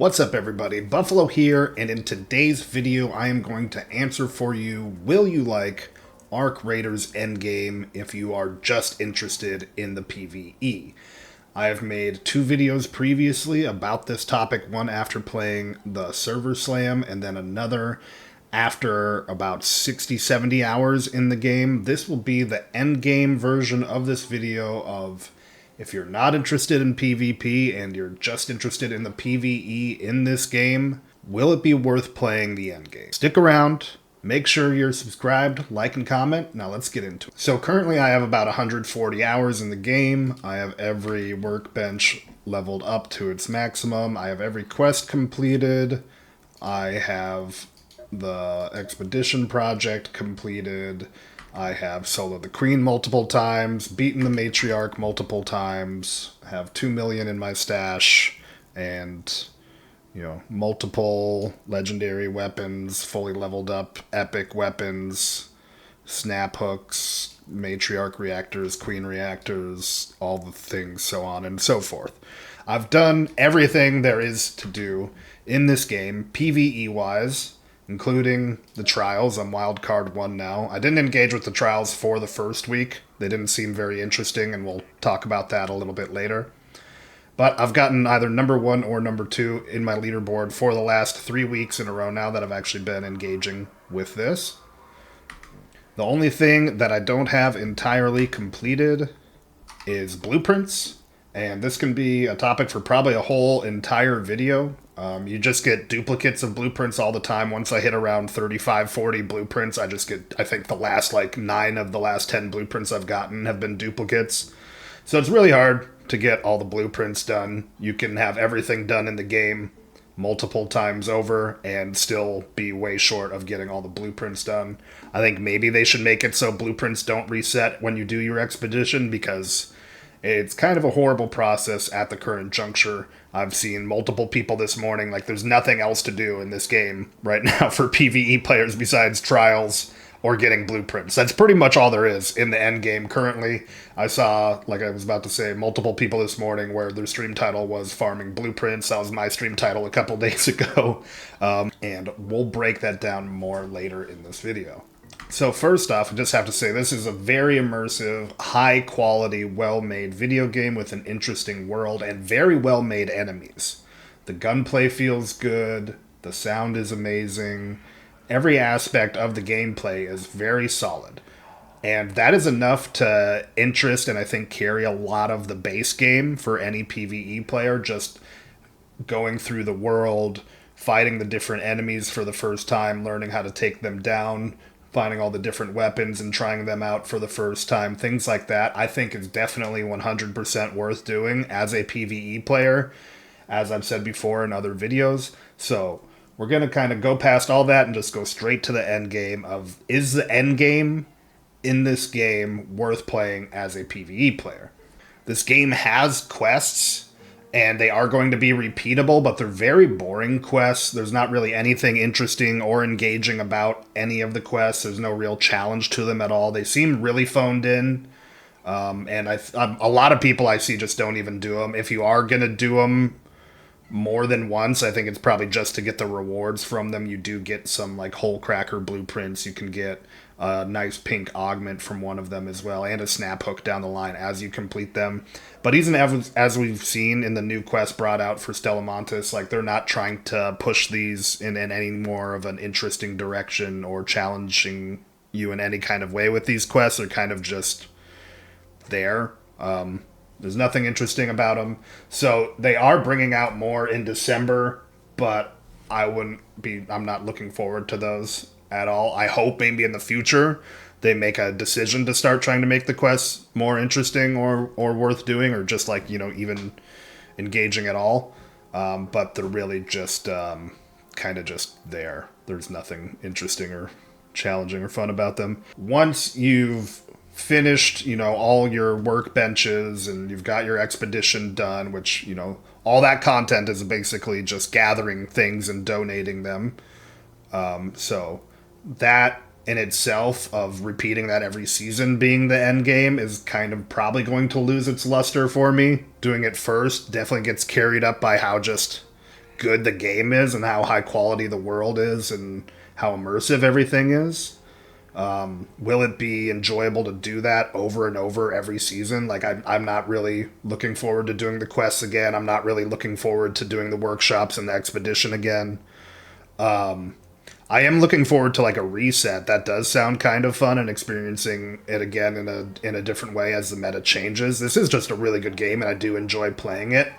What's up everybody, Buffalo here, and in today's video I am going to answer for you, will you like Arc Raiders Endgame if you are just interested in the PVE? I have made two videos previously about this topic, one after playing the server slam and then another after about 60-70 hours in the game. This will be the endgame version of this video of if you're not interested in PvP and you're just interested in the PvE in this game, will it be worth playing the endgame? Stick around, make sure you're subscribed, like and comment. Now let's get into it. So currently I have about 140 hours in the game. I have every workbench leveled up to its maximum. I have every quest completed. I have the expedition project completed. I have soloed the queen multiple times, beaten the matriarch multiple times, have 2 million in my stash, and, multiple legendary weapons, fully leveled up epic weapons, snap hooks, matriarch reactors, queen reactors, all the things, so on and so forth. I've done everything there is to do in this game, PvE-wise, including the trials. I'm wildcard 1 now. I didn't engage with the trials for the first week. They didn't seem very interesting, and we'll talk about that a little bit later. But I've gotten either number 1 or number 2 in my leaderboard for the last 3 weeks in a row now that I've actually been engaging with this. The only thing that I don't have entirely completed is blueprints, and this can be a topic for probably a whole entire video. You just get duplicates of blueprints all the time. Once I hit around 35, 40 blueprints, I think the last 9 of the last 10 blueprints I've gotten have been duplicates. So it's really hard to get all the blueprints done. You can have everything done in the game multiple times over and still be way short of getting all the blueprints done. I think maybe they should make it so blueprints don't reset when you do your expedition, because it's kind of a horrible process at the current juncture. I've seen multiple people this morning, there's nothing else to do in this game right now for PvE players besides trials or getting blueprints. That's pretty much all there is in the end game currently. I saw, like I was about to say, multiple people this morning where their stream title was farming blueprints. That was my stream title a couple days ago. And we'll break that down more later in this video. So first off, I just have to say this is a very immersive, high-quality, well-made video game with an interesting world and very well-made enemies. The gunplay feels good, the sound is amazing, every aspect of the gameplay is very solid. And that is enough to interest and I think carry a lot of the base game for any PvE player, just going through the world, fighting the different enemies for the first time, learning how to take them down, finding all the different weapons and trying them out for the first time, things like that, I think is definitely 100% worth doing as a PvE player, as I've said before in other videos. So we're going to kind of go past all that and just go straight to the end game of, is the end game in this game worth playing as a PvE player? This game has quests, and they are going to be repeatable, but they're very boring quests. There's not really anything interesting or engaging about any of the quests. There's no real challenge to them at all. They seem really phoned in, and a lot of people I see just don't even do them. If you are going to do them more than once, I think it's probably just to get the rewards from them. You do get some hole cracker blueprints. You can get a nice pink augment from one of them as well, and a snap hook down the line as you complete them. But even as we've seen in the new quest brought out for Stellamontis, they're not trying to push these in any more of an interesting direction or challenging you in any kind of way with these quests. They're kind of just there. There's nothing interesting about them. So they are bringing out more in December, but I'm not looking forward to those at all. I hope maybe in the future they make a decision to start trying to make the quests more interesting or worth doing, or just even engaging at all. But they're really just kind of just there. There's nothing interesting or challenging or fun about them. Once you've finished, all your workbenches and you've got your expedition done, which, all that content is basically just gathering things and donating them. So that in itself of repeating that every season being the end game is kind of probably going to lose its luster for me. Doing it first definitely gets carried up by how just good the game is and how high quality the world is and how immersive everything is. Will it be enjoyable to do that over and over every season? Like, I'm not really looking forward to doing the quests again. I'm not really looking forward to doing the workshops and the expedition again. I am looking forward to like a reset. That does sound kind of fun, and experiencing it again in a different way as the meta changes. This is just a really good game, and I do enjoy playing it.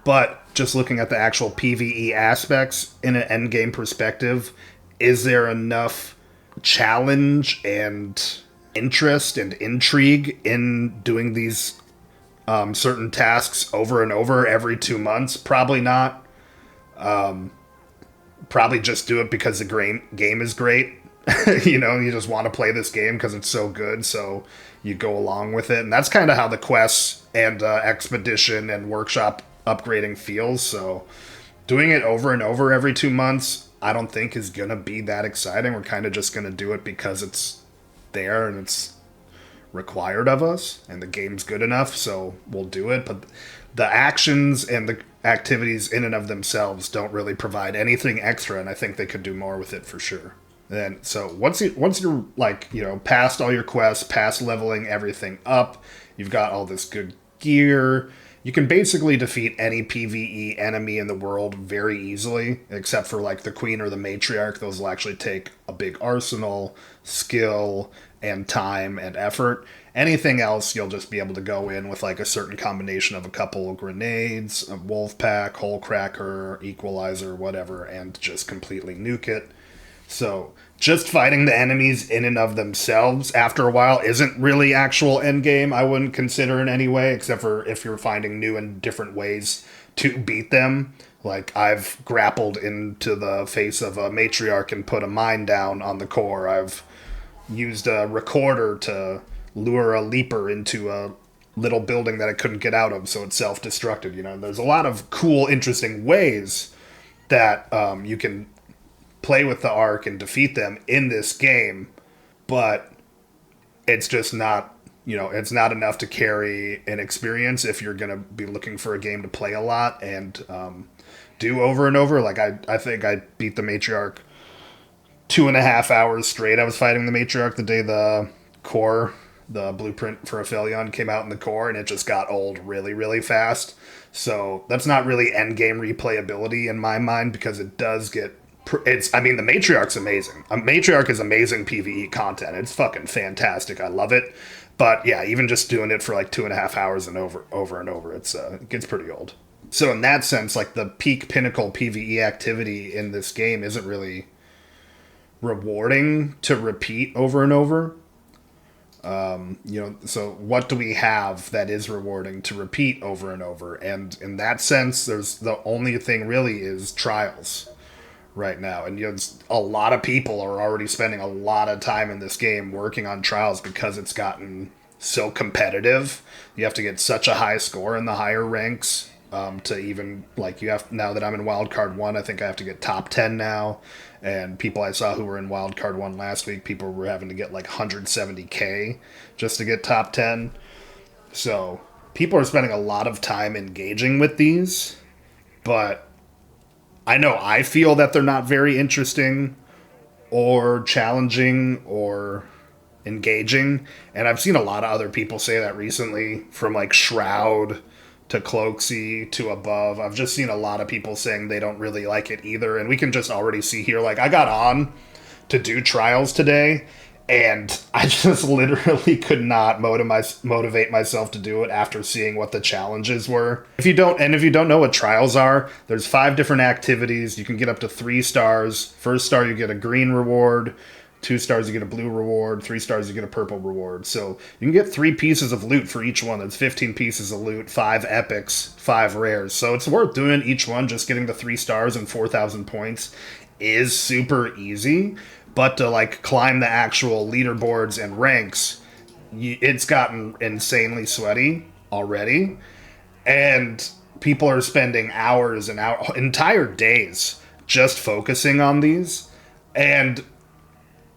But just looking at the actual PVE aspects in an endgame perspective, is there enough challenge and interest and intrigue in doing these certain tasks over and over every 2 months? Probably not. Probably just do it because the game is great. You know, you just want to play this game because it's so good, so you go along with it. And that's kind of how the quests and expedition and workshop upgrading feels. So doing it over and over every 2 months, I don't think is going to be that exciting. We're kind of just going to do it because it's there and it's required of us and the game's good enough, so we'll do it. But the actions and the activities in and of themselves don't really provide anything extra, and I think they could do more with it for sure. And so once you're like, you know, past all your quests, past leveling everything up, you've got all this good gear, you can basically defeat any PvE enemy in the world very easily, except for like the queen or the matriarch. Those will actually take a big arsenal, skill, and time and effort. Anything else, you'll just be able to go in with like a certain combination of a couple of grenades, a wolf pack, hole cracker, equalizer, whatever, and just completely nuke it. So just fighting the enemies in and of themselves after a while isn't really actual endgame. I wouldn't consider in any way, except for if you're finding new and different ways to beat them. Like, I've grappled into the face of a matriarch and put a mine down on the core. I've used a recorder to lure a leaper into a little building that I couldn't get out of, so it self-destructed. You know, there's a lot of cool, interesting ways that you can play with the Arc and defeat them in this game, but it's just not, you know, it's not enough to carry an experience if you're going to be looking for a game to play a lot and do over and over. Like, I think I beat the matriarch 2.5 hours straight. I was fighting the matriarch the day the core, the blueprint for Aphelion came out in the core, and it just got old really, really fast. So that's not really endgame replayability in my mind, because it does get... I mean, the Matriarch's amazing. A Matriarch is amazing PvE content. It's fucking fantastic. I love it. But yeah, even just doing it for like 2.5 hours and over and over, it gets pretty old. So in that sense, like, the peak pinnacle PvE activity in this game isn't really rewarding to repeat over and over. You know, so what do we have that is rewarding to repeat over and over? And in that sense, there's the only thing really is trials right now. And, you know, a lot of people are already spending a lot of time in this game working on trials because it's gotten so competitive. You have to get such a high score in the higher ranks to even, like, you have, now that I'm in Wildcard 1, I think I have to get top 10 now. And people I saw who were in Wildcard 1 last week, people were having to get like 170k just to get top 10. So people are spending a lot of time engaging with these, but I know I feel that they're not very interesting or challenging or engaging. And I've seen a lot of other people say that recently, from like Shroud to Cloaksy to above. I've just seen a lot of people saying they don't really like it either. And we can just already see here, like, I got on to do trials today, and I just literally could not motivate myself to do it after seeing what the challenges were. If you don't know what trials are, there's 5 different activities. You can get up to 3 stars. First star, you get a green reward. 2 stars, you get a blue reward. 3 stars, you get a purple reward. So you can get 3 pieces of loot for each one. That's 15 pieces of loot, 5 epics, 5 rares. So it's worth doing each one. Just getting the 3 stars and 4,000 points is super easy. But to, like, climb the actual leaderboards and ranks, it's gotten insanely sweaty already. And people are spending hours and entire days just focusing on these. And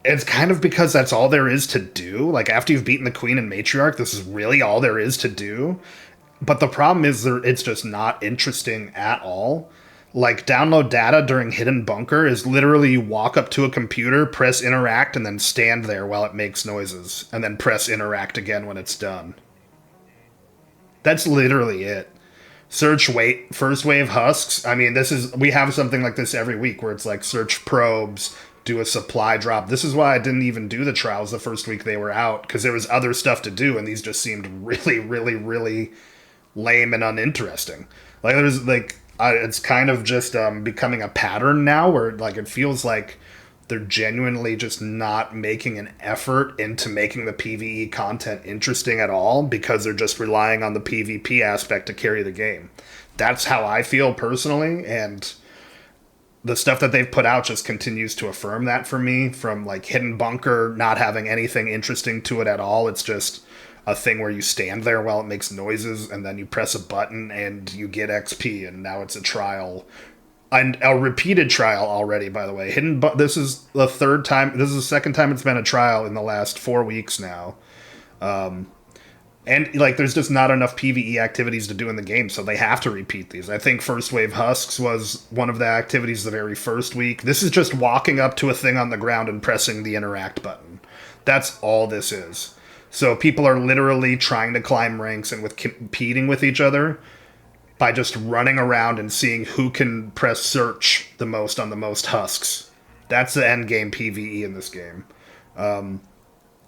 it's kind of because that's all there is to do. Like, after you've beaten the Queen and Matriarch, this is really all there is to do. But the problem is it's just not interesting at all. Like, download data during Hidden Bunker is literally you walk up to a computer, press interact, and then stand there while it makes noises, and then press interact again when it's done. That's literally it. Search wait first wave husks. I mean, we have something like this every week where it's like search probes, do a supply drop. This is why I didn't even do the trials the first week they were out, because there was other stuff to do, and these just seemed really, really, really lame and uninteresting. Like there's like it's kind of just becoming a pattern now where like it feels like they're genuinely just not making an effort into making the PvE content interesting at all because they're just relying on the PvP aspect to carry the game. That's how I feel personally, and the stuff that they've put out just continues to affirm that for me, from like Hidden Bunker not having anything interesting to it at all. It's just a thing where you stand there while it makes noises and then you press a button and you get XP, and now it's a trial. And a repeated trial already, by the way. This is the third time. This is the second time it's been a trial in the last 4 weeks now. And like, there's just not enough PvE activities to do in the game, so they have to repeat these. I think First Wave Husks was one of the activities the very first week. This is just walking up to a thing on the ground and pressing the interact button. That's all this is. So people are literally trying to climb ranks and competing with each other by just running around and seeing who can press search the most on the most husks. That's the end game PvE in this game.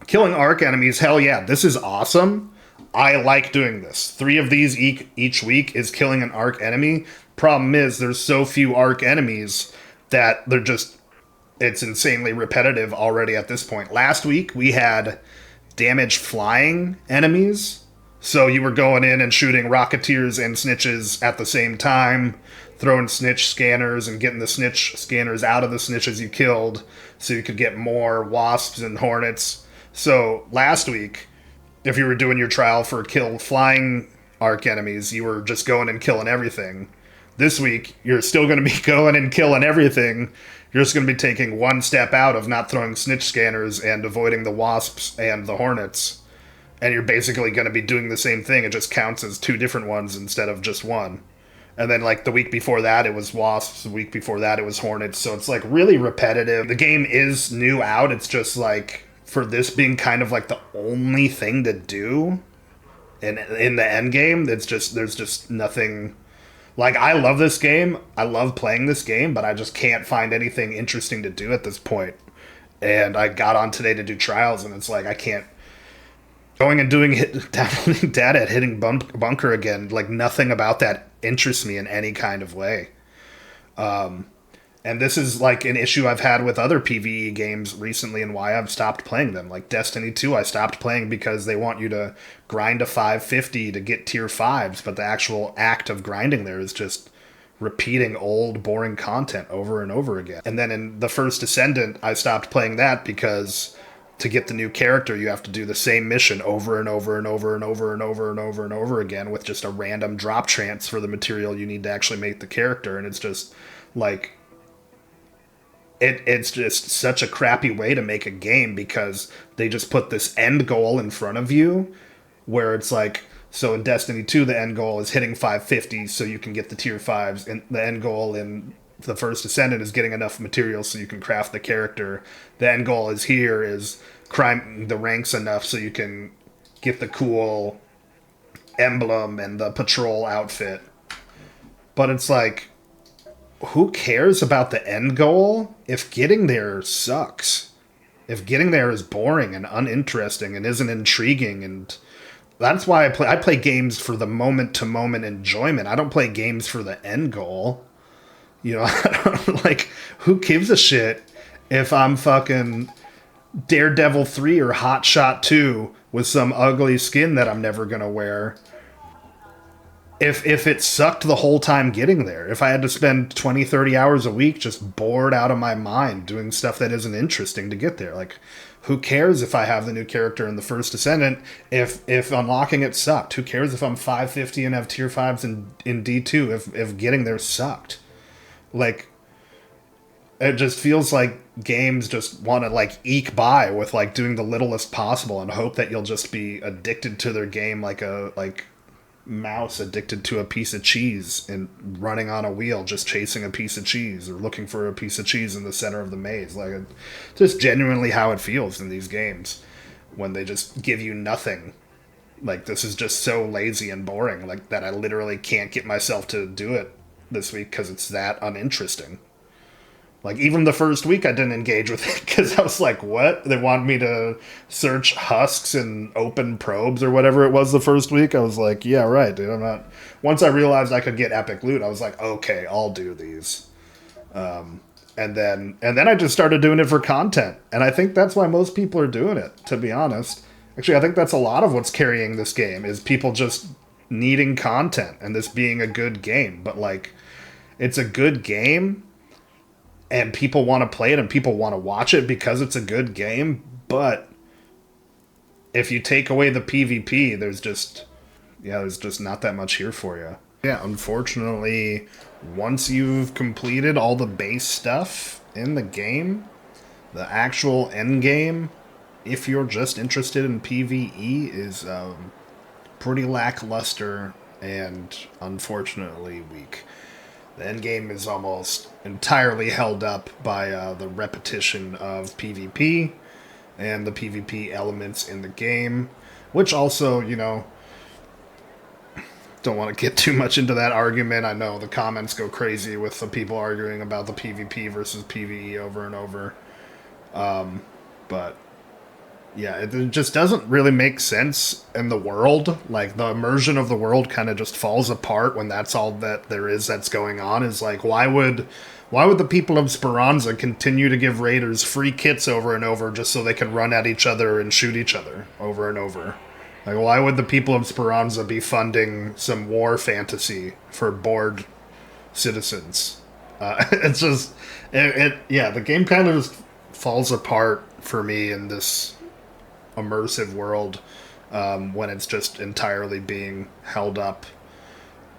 Killing arc enemies, hell yeah, this is awesome. I like doing this. 3 of these each week is killing an arc enemy. Problem is, there's so few arc enemies that it's insanely repetitive already at this point. Last week, we had damage flying enemies. So you were going in and shooting rocketeers and snitches at the same time, throwing snitch scanners and getting the snitch scanners out of the snitches you killed so you could get more wasps and hornets. So last week, if you were doing your trial for kill flying arc enemies, you were just going and killing everything. This week, you're still going to be going and killing everything. You're just going to be taking one step out of not throwing snitch scanners and avoiding the wasps and the hornets. And you're basically going to be doing the same thing. It just counts as 2 different ones instead of just one. And then, like, the week before that, it was wasps. The week before that, it was hornets. So it's, like, really repetitive. The game is new out. It's just, like, for this being kind of, like, the only thing to do in the end game, there's just nothing. Like, I love this game. I love playing this game, but I just can't find anything interesting to do at this point. And I got on today to do trials, and it's like, I can't. Going and downloading data at Hidden Bunker again, like, nothing about that interests me in any kind of way. And this is, like, an issue I've had with other PvE games recently and why I've stopped playing them. Like, Destiny 2, I stopped playing because they want you to grind to 550 to get tier 5s, but the actual act of grinding there is just repeating old, boring content over and over again. And then in the First Ascendant, I stopped playing that because to get the new character, you have to do the same mission over and over and over and over and over and over and over again with just a random drop chance for the material you need to actually make the character. And it's just like, it's just such a crappy way to make a game because they just put this end goal in front of you where it's like, so in Destiny 2, the end goal is hitting 550 so you can get the tier 5s, and the end goal in the First Ascendant is getting enough material so you can craft the character. The end goal is here is climbing the ranks enough so you can get the cool emblem and the patrol outfit. But it's like, who cares about the end goal if getting there sucks? If getting there is boring and uninteresting and isn't intriguing, and that's why I play games for the moment-to-moment enjoyment. I don't play games for the end goal. You know, like, who gives a shit if I'm fucking Daredevil 3 or Hot Shot 2 with some ugly skin that I'm never gonna wear? If it sucked the whole time getting there, if I had to spend 20, 30 hours a week just bored out of my mind doing stuff that isn't interesting to get there, like, who cares if I have the new character in the First Ascendant if unlocking it sucked? Who cares if I'm 550 and have tier 5s in D2 if getting there sucked? Like, it just feels like games just want to, like, eke by with, like, doing the littlest possible and hope that you'll just be addicted to their game like mouse addicted to a piece of cheese and running on a wheel just chasing a piece of cheese or looking for a piece of cheese in the center of the maze. Like, just genuinely how it feels in these games when they just give you nothing. Like, this is just so lazy and boring, like, that I literally can't get myself to do it this week because it's that uninteresting. Like, even the first week I didn't engage with it because I was like, what? They want me to search husks and open probes or whatever it was the first week? I was like, yeah, right, dude, I'm not... Once I realized I could get epic loot, I was like, okay, I'll do these. And then I just started doing it for content. And I think that's why most people are doing it, to be honest. Actually, I think that's a lot of what's carrying this game, is people just needing content and this being a good game. But, like, it's a good game, and people want to play it and people want to watch it because it's a good game. But if you take away the PvP, there's just not that much here for you. Yeah, unfortunately, once you've completed all the base stuff in the game, the actual end game, if you're just interested in PvE, is pretty lackluster and unfortunately weak. The end game is almost entirely held up by the repetition of PvP and the PvP elements in the game, which also, you know, don't want to get too much into that argument. I know the comments go crazy with the people arguing about the PvP versus PvE over and over. But yeah, it just doesn't really make sense in the world. Like, the immersion of the world kind of just falls apart when that's all that there is that's going on. Is like, why would the people of Speranza continue to give raiders free kits over and over just so they can run at each other and shoot each other over and over? Like, why would the people of Speranza be funding some war fantasy for bored citizens? It's just, yeah, the game kind of just falls apart for me in this immersive world when it's just entirely being held up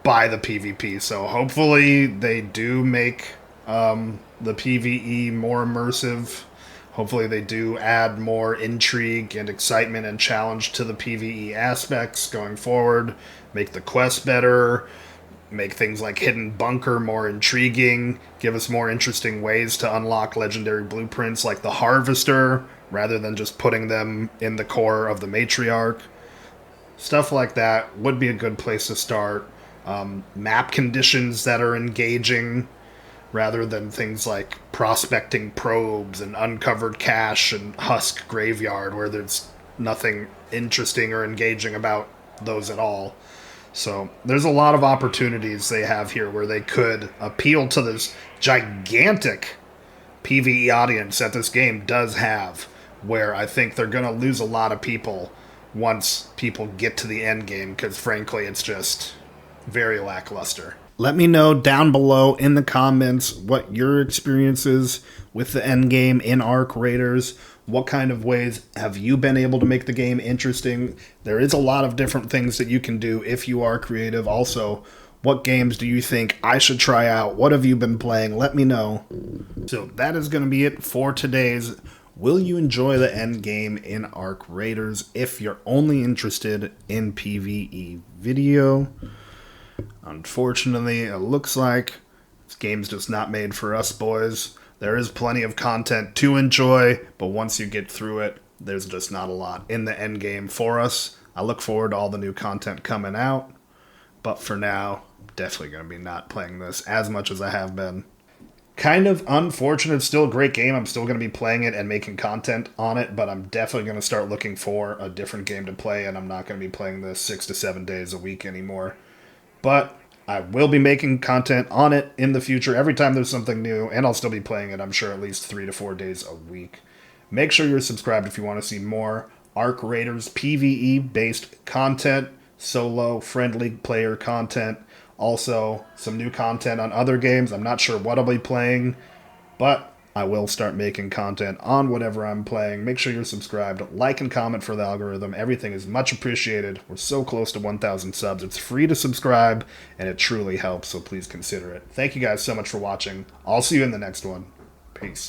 by the PvP. So hopefully they do make the PvE more immersive. Hopefully they do add more intrigue and excitement and challenge to the PvE aspects going forward. Make the quest better. Make things like Hidden Bunker more intriguing. Give us more interesting ways to unlock legendary blueprints like the Harvester, rather than just putting them in the core of the Matriarch. Stuff like that would be a good place to start. Map conditions that are engaging, rather than things like prospecting probes and uncovered cache and husk graveyard, where there's nothing interesting or engaging about those at all. So there's a lot of opportunities they have here where they could appeal to this gigantic PvE audience that this game does have, where I think they're going to lose a lot of people once people get to the end game, because frankly it's just very lackluster. Let me know down below in the comments what your experience is with the end game in Arc Raiders. What kind of ways have you been able to make the game interesting? There is a lot of different things that you can do if you are creative. Also, what games do you think I should try out? What have you been playing? Let me know. So that is going to be it for today's Will You Enjoy the End Game in Arc Raiders if you're only interested in PvE video. Unfortunately, it looks like this game's just not made for us, boys. There is plenty of content to enjoy, but once you get through it, there's just not a lot in the end game for us. I look forward to all the new content coming out, but for now, definitely going to be not playing this as much as I have been. Kind of unfortunate. It's still a great game. I'm still going to be playing it and making content on it, but I'm definitely going to start looking for a different game to play, and I'm not going to be playing this 6 to 7 days a week anymore. But I will be making content on it in the future every time there's something new, and I'll still be playing it, I'm sure, at least 3 to 4 days a week. Make sure you're subscribed if you want to see more Arc Raiders PvE-based content, solo-friendly player content, also some new content on other games. I'm not sure what I'll be playing, but I will start making content on whatever I'm playing. Make sure you're subscribed, like and comment for the algorithm. Everything is much appreciated. We're so close to 1,000 subs. It's free to subscribe, and it truly helps, so please consider it. Thank you guys so much for watching. I'll see you in the next one. Peace.